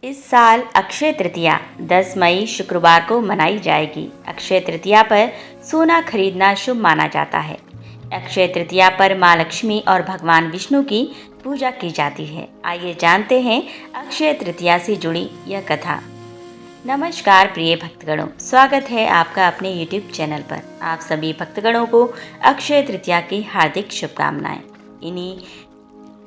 इस साल अक्षय तृतीया 10 मई शुक्रवार को मनाई जाएगी। अक्षय तृतीया पर सोना खरीदना शुभ माना जाता है। अक्षय तृतीया पर माँ लक्ष्मी और भगवान विष्णु की पूजा की जाती है। आइए जानते हैं अक्षय तृतीया से जुड़ी यह कथा। नमस्कार प्रिय भक्तगणों, स्वागत है आपका अपने YouTube चैनल पर। आप सभी भक्तगणों को अक्षय तृतीया की हार्दिक शुभकामनाएं। इन्हीं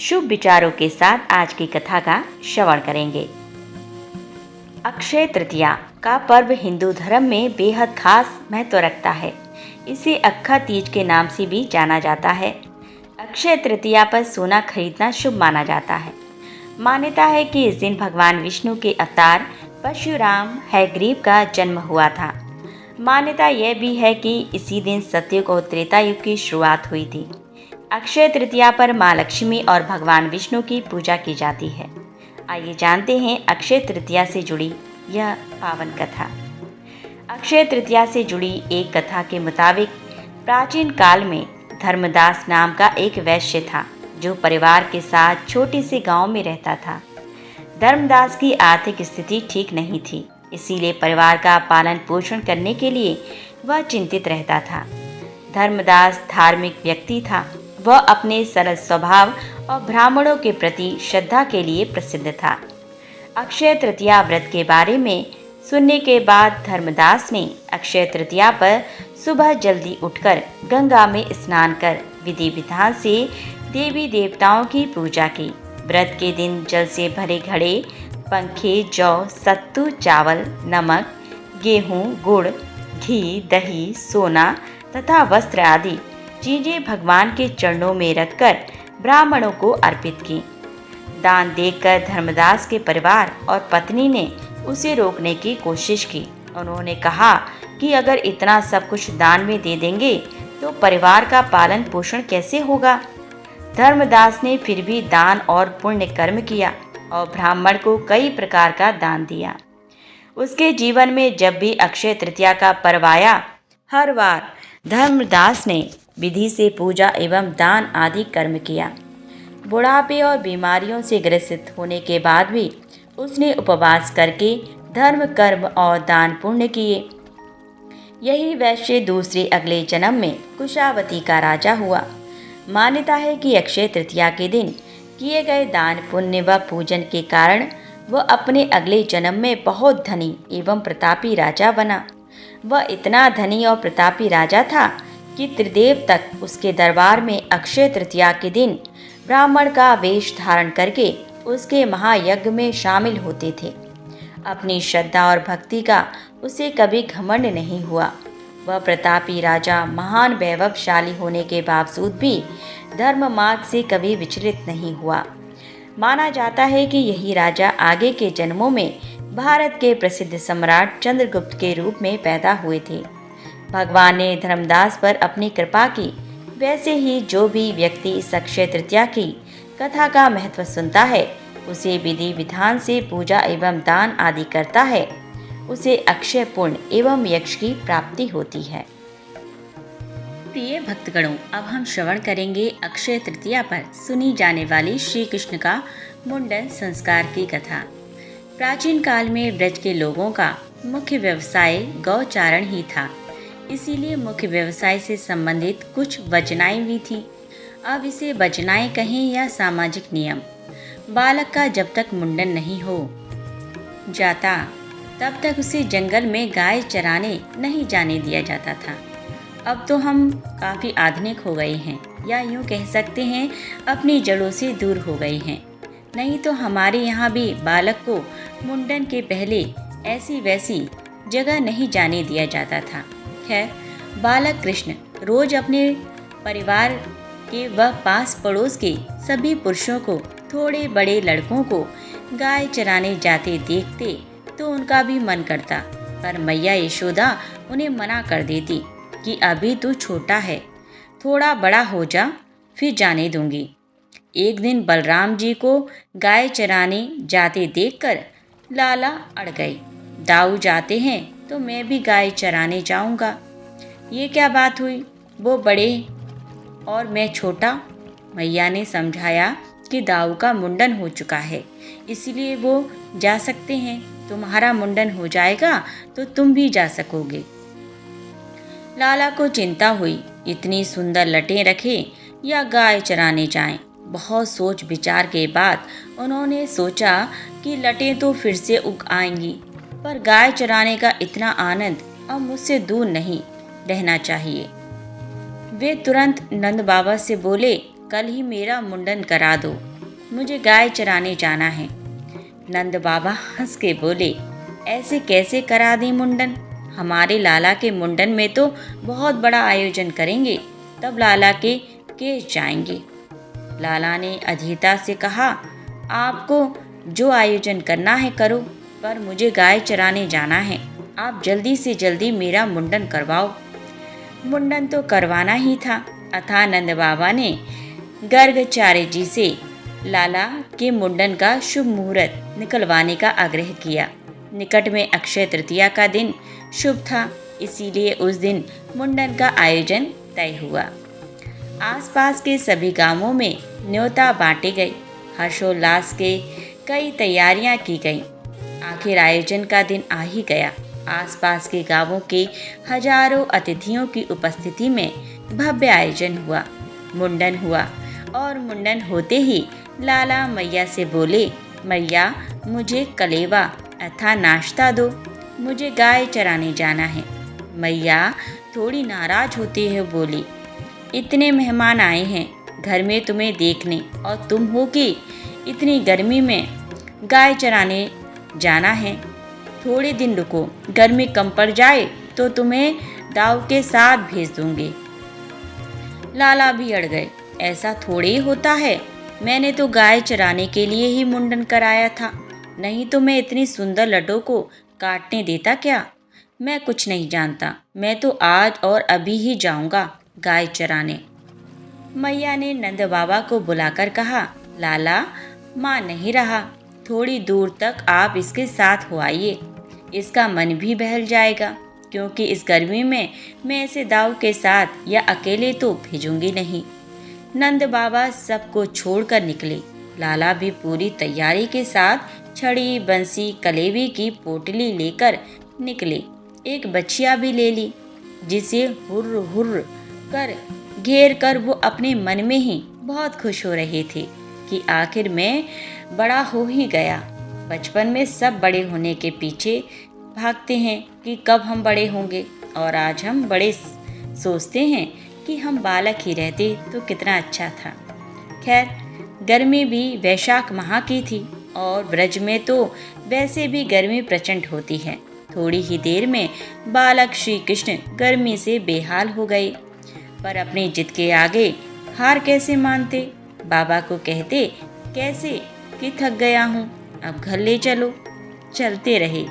शुभ विचारों के साथ आज की कथा का श्रवण करेंगे। अक्षय तृतीया का पर्व हिंदू धर्म में बेहद खास महत्व रखता है। इसे अक्खा तीज के नाम से भी जाना जाता है। अक्षय तृतीया पर सोना खरीदना शुभ माना जाता है। मान्यता है कि इस दिन भगवान विष्णु के अवतार परशुराम हयग्रीव का जन्म हुआ था। मान्यता यह भी है कि इसी दिन सतयुग और त्रेता युग की शुरुआत हुई थी। अक्षय तृतीया पर माँ लक्ष्मी और भगवान विष्णु की पूजा की जाती है। आइए जानते हैं अक्षय तृतीया से जुड़ी यह पावन कथा। अक्षय तृतीया से जुड़ी एक कथा के मुताबिक प्राचीन काल में धर्मदास नाम का एक वैश्य था, जो परिवार के साथ छोटे से गांव में रहता था। धर्मदास की आर्थिक स्थिति ठीक नहीं थी, इसीलिए परिवार का पालन पोषण करने के लिए वह चिंतित रहता था। धर्मदास धार्मिक व्यक्ति था। वह अपने सरल स्वभाव और ब्राह्मणों के प्रति श्रद्धा के लिए प्रसिद्ध था। अक्षय तृतीया व्रत के बारे में सुनने के बाद धर्मदास ने अक्षय तृतीया पर सुबह जल्दी उठकर गंगा में स्नान कर विधि विधान से देवी देवताओं की पूजा की। व्रत के दिन जल से भरे घड़े, पंखे, जौ, सत्तू, चावल, नमक, गेहूँ, गुड़, घी, दही, सोना तथा वस्त्र आदि चीजें भगवान के चरणों में रखकर ब्राह्मणों को अर्पित की। दान देखकर धर्मदास के परिवार और पत्नी ने उसे रोकने की कोशिश की। उन्होंने कहा कि अगर इतना सब कुछ दान में दे देंगे तो परिवार का पालन पोषण कैसे होगा। धर्मदास ने फिर भी दान और पुण्य कर्म किया और ब्राह्मण को कई प्रकार का दान दिया। उसके जीवन में जब भी अक्षय तृतीया का पर्व आया, हर बार धर्मदास ने विधि से पूजा एवं दान आदि कर्म किया। बुढ़ापे और बीमारियों से ग्रसित होने के बाद भी उसने उपवास करके धर्म, कर्म और दान पुण्य किए। यही वैश्य दूसरे अगले जन्म में कुशावती का राजा हुआ। मान्यता है कि अक्षय तृतीया के दिन किए गए दान, पुण्य व पूजन के कारण वह अपने अगले जन्म में बहुत धनी एवं प्रतापी राजा बना। वह इतना धनी और प्रतापी राजा था कि त्रिदेव तक उसके दरबार में अक्षय तृतीया के दिन ब्राह्मण का वेश धारण करके उसके महायज्ञ में शामिल होते थे। अपनी श्रद्धा और भक्ति का उसे कभी घमंड नहीं हुआ। वह प्रतापी राजा महान वैभवशाली होने के बावजूद भी धर्म मार्ग से कभी विचलित नहीं हुआ। माना जाता है कि यही राजा आगे के जन्मों में भारत के प्रसिद्ध सम्राट चंद्रगुप्त के रूप में पैदा हुए थे। भगवान ने धर्मदास पर अपनी कृपा की। वैसे ही जो भी व्यक्ति इस अक्षय तृतीया की कथा का महत्व सुनता है, उसे विधि विधान से पूजा एवं दान आदि करता है, उसे अक्षय पुण्य एवं यश की प्राप्ति होती है। प्रिय भक्तगणों, अब हम श्रवण करेंगे अक्षय तृतीया पर सुनी जाने वाली श्री कृष्ण का मुंडन संस्कार की कथा। प्राचीन काल में ब्रज के लोगों का मुख्य व्यवसाय गौचारण ही था। इसीलिए मुख्य व्यवसाय से संबंधित कुछ वचनाएं भी थीं। अब इसे वचनाएं कहें या सामाजिक नियम। बालक का जब तक मुंडन नहीं हो जाता, तब तक उसे जंगल में गाय चराने नहीं जाने दिया जाता था। अब तो हम काफ़ी आधुनिक हो गए हैं, या यूँ कह सकते हैं अपनी जड़ों से दूर हो गए हैं। नहीं तो हमारे यहाँ भी बालक को मुंडन के पहले ऐसी वैसी जगह नहीं जाने दिया जाता था। खैर, बालक कृष्ण रोज अपने परिवार के व पास पड़ोस के सभी पुरुषों को, थोड़े बड़े लड़कों को गाय चराने जाते देखते तो उनका भी मन करता, पर मैया यशोदा उन्हें मना कर देती कि अभी तू छोटा है, थोड़ा बड़ा हो जा फिर जाने दूंगी। एक दिन बलराम जी को गाय चराने जाते देखकर लाला अड़ गए। दाऊ जाते हैं तो मैं भी गाय चराने जाऊंगा। ये क्या बात हुई, वो बड़े और मैं छोटा। मैया ने समझाया कि दाऊ का मुंडन हो चुका है, इसलिए वो जा सकते हैं। तुम्हारा मुंडन हो जाएगा तो तुम भी जा सकोगे। लाला को चिंता हुई, इतनी सुंदर लटें रखें या गाय चराने जाएं। बहुत सोच विचार के बाद उन्होंने सोचा कि लटें तो फिर से उग आएंगी, पर गाय चराने का इतना आनंद अब मुझसे दूर नहीं रहना चाहिए। वे तुरंत नंद बाबा से बोले, कल ही मेरा मुंडन करा दो, मुझे गाय चराने जाना है। नंद बाबा हंस के बोले, ऐसे कैसे करा दें मुंडन? हमारे लाला के मुंडन में तो बहुत बड़ा आयोजन करेंगे, तब लाला के केस जाएंगे। लाला ने अधीरता से कहा, आपको जो आयोजन करना है करो, पर मुझे गाय चराने जाना है। आप जल्दी से जल्दी मेरा मुंडन करवाओ। मुंडन तो करवाना ही था, अतः नंद बाबा ने गर्गाचार्य जी से लाला के मुंडन का शुभ मुहूर्त निकलवाने का आग्रह किया। निकट में अक्षय तृतीया का दिन शुभ था, इसीलिए उस दिन मुंडन का आयोजन तय हुआ। आसपास के सभी गांवों में न्योता बांटे गए। हर्षोल्लास के कई तैयारियां की गईं। आखिर आयोजन का दिन आ ही गया। आसपास के गांवों के हजारों अतिथियों की उपस्थिति में भव्य आयोजन हुआ। मुंडन हुआ और मुंडन होते ही लाला मैया से बोले, मैया मुझे कलेवा अथा नाश्ता दो, मुझे गाय चराने जाना है। मैया थोड़ी नाराज होती है बोली, इतने मेहमान आए हैं घर में तुम्हें देखने, और तुम हो कि इतनी गर्मी में गाय चराने जाना है। थोड़े दिन रुको, गर्मी कम पड़ जाए तो तुम्हें दाऊ के साथ भेज दूंगी। लाला भी अड़ गए, ऐसा थोड़े ही होता है, मैंने तो गाय चराने के लिए ही मुंडन कराया था, नहीं तो मैं इतनी सुंदर लटों को काटने देता क्या? मैं कुछ नहीं जानता, मैं तो आज और अभी ही जाऊंगा गाय चराने। मैया ने नंद बाबा को बुलाकर कहा, लाला मान नहीं रहा, थोड़ी दूर तक आप इसके साथ हो आइए, इसका मन भी बहल जाएगा, क्योंकि इस गर्मी में मैं इसे दाऊ के साथ या अकेले तो भेजूंगी नहीं। नंद बाबा सबको छोड़कर निकले। लाला भी पूरी तैयारी के साथ छड़ी, बंसी, कलेवी की पोटली लेकर निकले। एक बच्चिया भी ले ली, जिसे हुर्र हुर्र कर घेर कर वो अपने मन में ही बहुत खुश हो रहे थे कि आखिर मैं बड़ा हो ही गया। बचपन में सब बड़े होने के पीछे भागते हैं कि कब हम बड़े होंगे, और आज हम बड़े सोचते हैं कि हम बालक ही रहते तो कितना अच्छा था। खैर, गर्मी भी वैशाख माह की थी और ब्रज में तो वैसे भी गर्मी प्रचंड होती है। थोड़ी ही देर में बालक श्री कृष्ण गर्मी से बेहाल हो गए, पर अपनी जिद के आगे हार कैसे मानते। बाबा को कहते, कैसे कि थक गया हूँ, अब घर ले चलो। चलते रहे।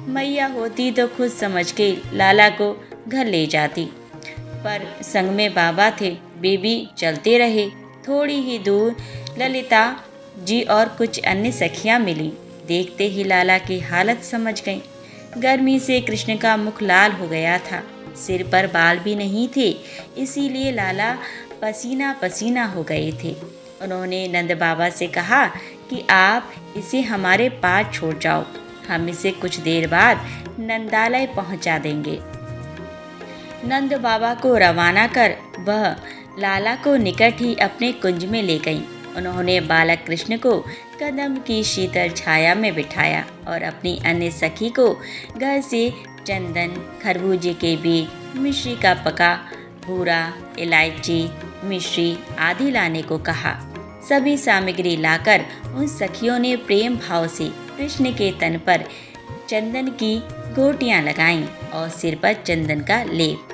मैया होती तो खुद समझ के लाला को घर ले जाती, पर संग में बाबा थे, वे भी चलते रहे। थोड़ी ही दूर ललिता जी और कुछ अन्य सखियां मिली। देखते ही लाला की हालत समझ गईं। गर्मी से कृष्ण का मुख लाल हो गया था, सिर पर बाल भी नहीं थे, इसीलिए लाला पसीना पसीना हो गए थे। उन्होंने नंद बाबा से कहा कि आप इसे हमारे पास छोड़ जाओ, हम इसे कुछ देर बाद नंदालय पहुंचा देंगे। नंद बाबा को रवाना कर वह लाला को निकट ही अपने कुंज में ले गईं। उन्होंने बालक कृष्ण को कदम की शीतल छाया में बिठाया और अपनी अन्य सखी को घर से चंदन, खरबूजे के बीज, मिश्री का पका भूरा, इलायची, मिश्री आदि लाने को कहा। सभी सामग्री लाकर उन सखियों ने प्रेम भाव से कृष्ण के तन पर चंदन की गोटियां लगाईं और सिर पर चंदन का लेप।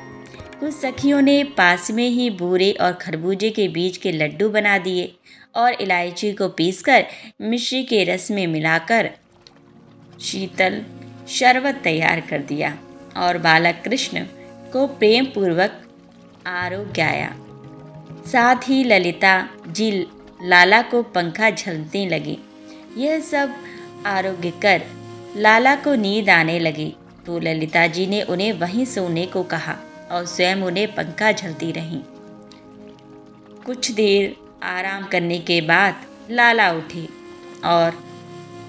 कुछ सखियों ने पास में ही बूरे और खरबूजे के बीज के लड्डू बना दिए और इलायची को पीसकर मिश्री के रस में मिलाकर शीतल शरबत तैयार कर दिया और बालक कृष्ण को प्रेम पूर्वक आरोग्याया। साथ ही ललिता जी लाला को पंखा झलने लगी। यह सब आरोग्य कर लाला को नींद आने लगी तो ललिता जी ने उन्हें वहीं सोने को कहा और स्वयं उन्हें पंखा झलती रहीं। कुछ देर आराम करने के बाद लाला उठी और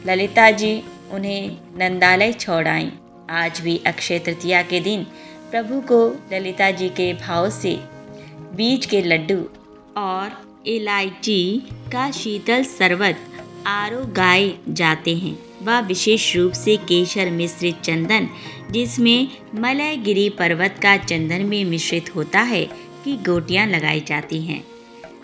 ललिता जी उन्हें नंदालय छोड़ आईं। आज भी अक्षय तृतीया के दिन प्रभु को ललिता जी के भाव से बीज के लड्डू और इलायची का शीतल शरबत आरोगाए जाते हैं। वह विशेष रूप से केसर मिश्रित चंदन, जिसमें मलयगिरी पर्वत का चंदन में मिश्रित होता है, की गोटियां लगाई जाती हैं।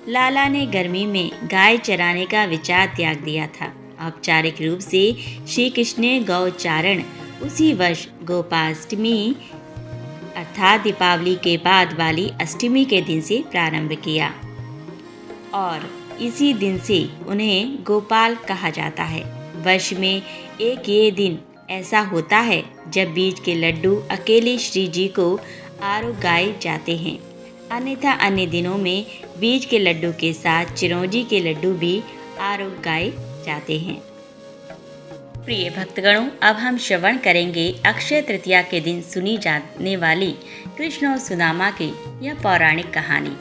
लाला ने गर्मी में गाय चराने का विचार त्याग दिया था। औपचारिक रूप से श्री कृष्ण ने गौचारण उसी वर्ष गोपाष्टमी अर्थात दीपावली के बाद वाली अष्टमी के दिन से प्रारंभ किया और इसी दिन से उन्हें गोपाल कहा जाता है। वर्ष में एक ये दिन ऐसा होता है जब बीज के लड्डू अकेले श्री जी को आरोगाए जाते हैं, अन्यथा अन्य दिनों में बीज के लड्डू के साथ चिरौंजी के लड्डू भी आरोगाए जाते हैं। प्रिय भक्तगणों, अब हम श्रवण करेंगे अक्षय तृतीया के दिन सुनी जाने वाली कृष्ण और सुदामा की यह पौराणिक कहानी।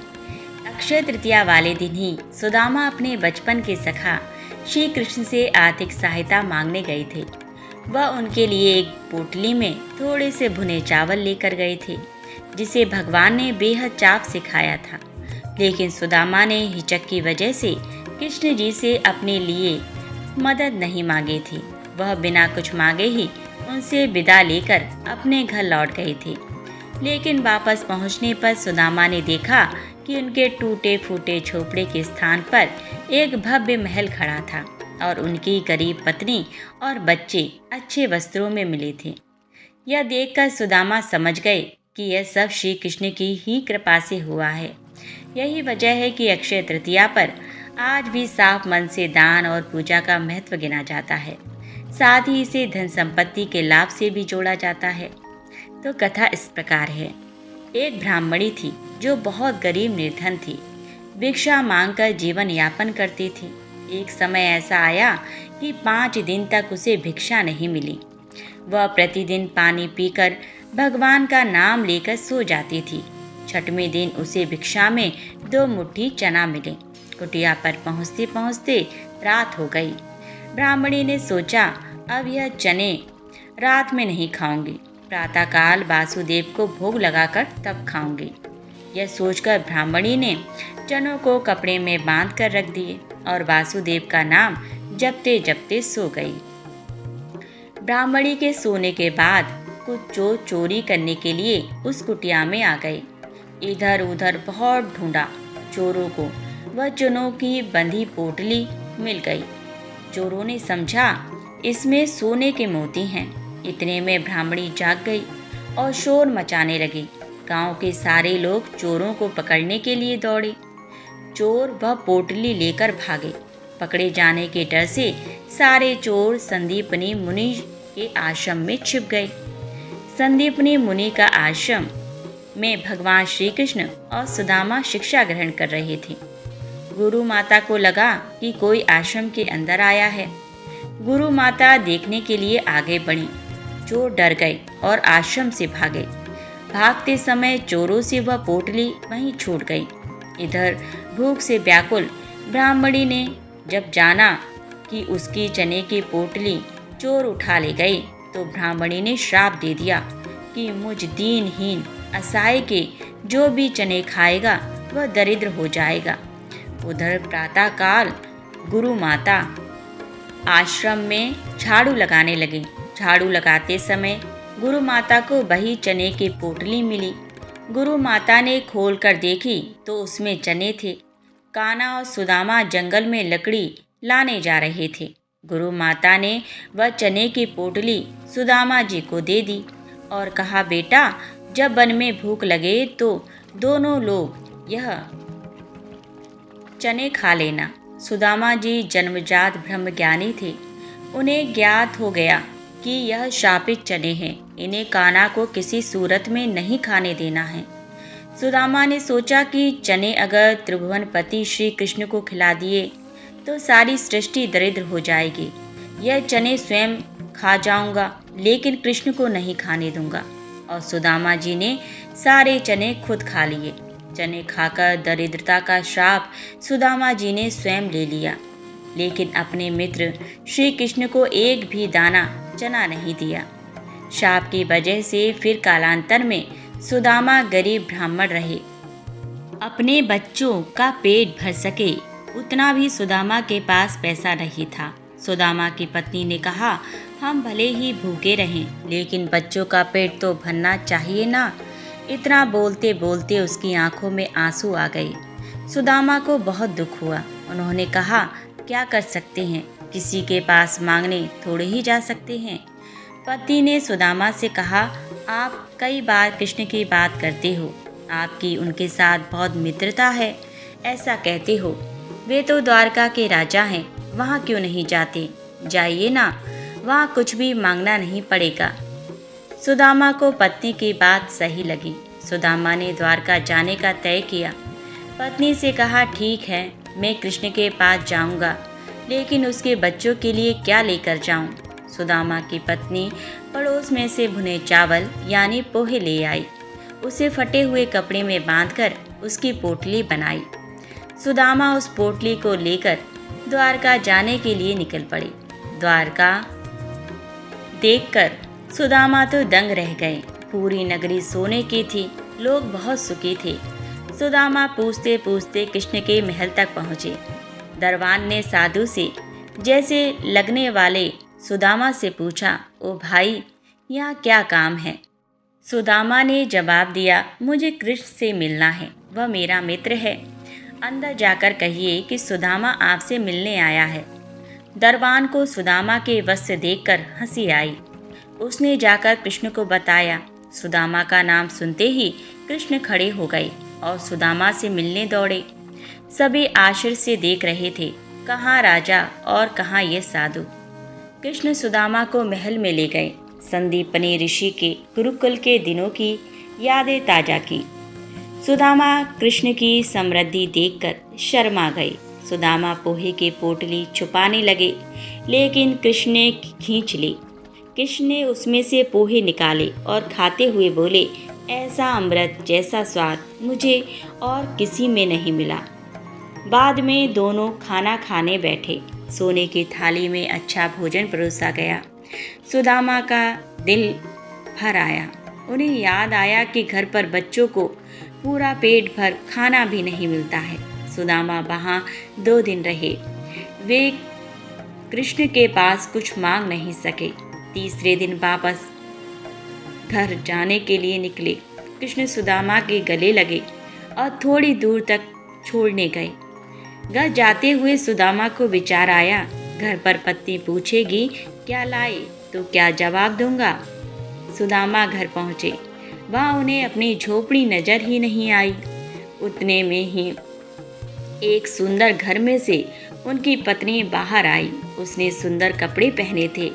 अक्षय तृतीया वाले दिन ही सुदामा अपने बचपन के सखा श्री कृष्ण से आर्थिक सहायता मांगने गए थे। वह उनके लिए एक पोटली में थोड़े से भुने चावल लेकर गए थे, जिसे भगवान ने बेहद चाव से खाया था। लेकिन सुदामा ने हिचक की वजह से कृष्ण जी से अपने लिए मदद नहीं मांगी थी। वह बिना कुछ मांगे ही उनसे विदा लेकर अपने घर लौट गए थे। लेकिन वापस पहुंचने पर सुदामा ने देखा कि उनके टूटे फूटे झोपड़े के स्थान पर एक भव्य महल खड़ा था और उनकी गरीब पत्नी और बच्चे अच्छे वस्त्रों में मिले थे। यह देखकर सुदामा समझ गए कि यह सब श्री कृष्ण की ही कृपा से हुआ है। यही वजह है कि अक्षय तृतीया पर आज भी साफ मन से दान और पूजा का महत्व गिना जाता है। साथ ही इसे धन संपत्ति के लाभ से भी जोड़ा जाता है। तो कथा इस प्रकार है। एक ब्राह्मणी थी जो बहुत गरीब निर्धन थी। भिक्षा मांगकर जीवन यापन करती थी। एक समय ऐसा आया कि 5 दिन तक उसे भिक्षा नहीं मिली। वह प्रतिदिन पानी पीकर भगवान का नाम लेकर सो जाती थी। 6वें दिन उसे भिक्षा में 2 मुट्ठी चना मिले। कुटिया पर पहुँचते पहुँचते रात हो गई। ब्राह्मणी ने सोचा, अब यह चने रात में नहीं खाऊंगी, प्रातःकाल वासुदेव को भोग लगाकर तब खाऊंगी। यह सोचकर ब्राह्मणी ने चनों को कपड़े में बांध कर रख दिए और वासुदेव का नाम जपते जपते सो गई। ब्राह्मणी के सोने के बाद कुछ चोर चोरी करने के लिए उस कुटिया में आ गए। इधर उधर बहुत ढूंढा। चोरों को वह चनों की बंधी पोटली मिल गई। चोरों ने समझा इसमें सोने के मोती हैं। इतने में ब्राह्मणी जाग गई और शोर मचाने लगी। गांव के सारे लोग चोरों को पकड़ने के लिए दौड़े। चोर वह पोटली लेकर भागे। पकड़े जाने के डर से सारे चोर संदीपनी मुनि के आश्रम में छिप गए। संदीपनी मुनि का आश्रम में भगवान श्री कृष्ण और सुदामा शिक्षा ग्रहण कर रहे थे। गुरु माता को लगा कि कोई आश्रम के अंदर आया है। गुरु माता देखने के लिए आगे बढ़ी। चोर डर गए और आश्रम से भागे। भागते समय चोरों से वह पोटली वहीं छूट गई। इधर भूख से व्याकुल ब्राह्मणी ने जब जाना कि उसकी चने की पोटली चोर उठा ले गए, तो ब्राह्मणी ने श्राप दे दिया कि मुझ दीनहीन असहाय के जो भी चने खाएगा वह दरिद्र हो जाएगा। उधर प्रातःकाल गुरु माता आश्रम में झाड़ू लगाने लगी। झाड़ू लगाते समय गुरु माता को वही चने की पोटली मिली। गुरु माता ने खोल कर देखी तो उसमें चने थे। कान्हा और सुदामा जंगल में लकड़ी लाने जा रहे थे। गुरु माता ने वह चने की पोटली सुदामा जी को दे दी और कहा, बेटा, जब वन में भूख लगे तो दोनों लोग यह चने खा लेना। सुदामा जी जन्मजात ब्रह्मज्ञानी थे। उन्हें ज्ञात हो गया कि यह शापित चने हैं। इन्हें कान्हा को किसी सूरत में नहीं खाने देना है। सुदामा ने सोचा कि चने अगर त्रिभुवनपति श्री कृष्ण को खिला दिए तो सारी सृष्टि दरिद्र हो जाएगी। यह चने स्वयं खा जाऊंगा, लेकिन कृष्ण को नहीं खाने दूंगा। और सुदामा जी ने सारे चने खुद खा लिए। चने खाकर दरिद्रता का श्राप सुदामा जी ने स्वयं ले लिया। लेकिन अपने मित्र श्री कृष्ण को एक भी दाना चना नहीं दिया। शाप की वजह से फिर कालांतर में सुदामा गरीब ब्राह्मण रहे। अपने बच्चों का पेट भर सके उतना भी सुदामा के पास पैसा नहीं था। सुदामा की पत्नी ने कहा, हम भले ही भूखे रहें, लेकिन बच्चों का पेट तो भरना चाहिए ना। इतना बोलते बोलते उसकी आंखों में आंसू आ गए। सुदामा को बहुत दुख हुआ। उन्होंने कहा, क्या कर सकते हैं, किसी के पास मांगने थोड़े ही जा सकते हैं। पति ने सुदामा से कहा, आप कई बार कृष्ण की बात करते हो, आपकी उनके साथ बहुत मित्रता है, ऐसा कहते हो। वे तो द्वारका के राजा हैं, वहाँ क्यों नहीं जाते? जाइए ना, वहाँ कुछ भी मांगना नहीं पड़ेगा। सुदामा को पत्नी की बात सही लगी। सुदामा ने द्वारका जाने का तय किया। पत्नी से कहा, ठीक है, मैं कृष्ण के पास जाऊंगा, लेकिन उसके बच्चों के लिए क्या लेकर जाऊं? सुदामा की पत्नी पड़ोस में से भुने चावल यानी पोहे ले आई। उसे फटे हुए कपड़े में बांधकर उसकी पोटली बनाई। सुदामा उस पोटली को लेकर द्वारका जाने के लिए निकल पड़े। द्वारका देखकर सुदामा तो दंग रह गए। पूरी नगरी सोने की थी, लोग बहुत सुखी थे। सुदामा पूछते पूछते कृष्ण के महल तक पहुँचे। दरबान ने साधु से जैसे लगने वाले सुदामा से पूछा, ओ भाई, यहाँ क्या काम है? सुदामा ने जवाब दिया, मुझे कृष्ण से मिलना है, वह मेरा मित्र है। अंदर जाकर कहिए कि सुदामा आपसे मिलने आया है। दरबान को सुदामा के वस्त्र देखकर हंसी आई। उसने जाकर कृष्ण को बताया। सुदामा का नाम सुनते ही कृष्ण खड़े हो गए और सुदामा से मिलने दौड़े। सभी आश्चर्य से देख रहे थे, कहाँ राजा और कहाँ ये साधु। कृष्ण सुदामा को महल में ले गए। संदीपनी ऋषि के गुरुकुल के दिनों की यादें ताजा की। सुदामा कृष्ण की समृद्धि देखकर शर्मा गए। सुदामा पोहे की पोटली छुपाने लगे, लेकिन कृष्ण ने खींच ली। कृष्ण ने उसमें से पोहे निकाले और खाते हुए बोले, ऐसा अमृत जैसा स्वाद मुझे और किसी में नहीं मिला। बाद में दोनों खाना खाने बैठे। सोने की थाली में अच्छा भोजन परोसा गया। सुदामा का दिल भर आया। उन्हें याद आया कि घर पर बच्चों को पूरा पेट भर खाना भी नहीं मिलता है। सुदामा वहाँ 2 दिन रहे। वे कृष्ण के पास कुछ मांग नहीं सके। तीसरे दिन वापस घर जाने के लिए निकले। कृष्ण सुदामा के गले लगे और थोड़ी दूर तक छोड़ने गए। घर जाते हुए सुदामा को विचार आया, घर पर पत्नी पूछेगी क्या लाए तो क्या जवाब दूंगा। सुदामा घर पहुँचे। वहाँ उन्हें अपनी झोपड़ी नजर ही नहीं आई। उतने में ही एक सुंदर घर में से उनकी पत्नी बाहर आई। उसने सुंदर कपड़े पहने थे।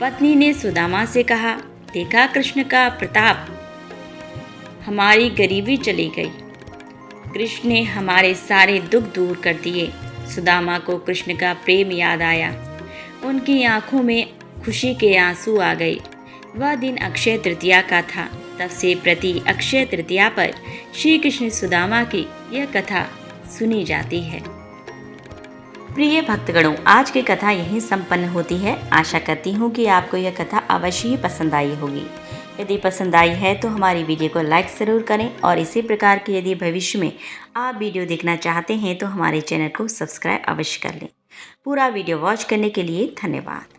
पत्नी ने सुदामा से कहा, देखा कृष्ण का प्रताप, हमारी गरीबी चली गई। कृष्ण ने हमारे सारे दुख दूर कर दिए। सुदामा को कृष्ण का प्रेम याद आया। उनकी आंखों में खुशी के आंसू आ गए। वह दिन अक्षय तृतीया का था। तब से प्रति अक्षय तृतीया पर श्री कृष्ण सुदामा की यह कथा सुनी जाती है। प्रिय भक्तगणों, आज की कथा यहीं संपन्न होती है। आशा करती हूँ कि आपको यह कथा अवश्य ही पसंद आई होगी। यदि पसंद आई है तो हमारी वीडियो को लाइक ज़रूर करें और इसी प्रकार की यदि भविष्य में आप वीडियो देखना चाहते हैं तो हमारे चैनल को सब्सक्राइब अवश्य कर लें। पूरा वीडियो वॉच करने के लिए धन्यवाद।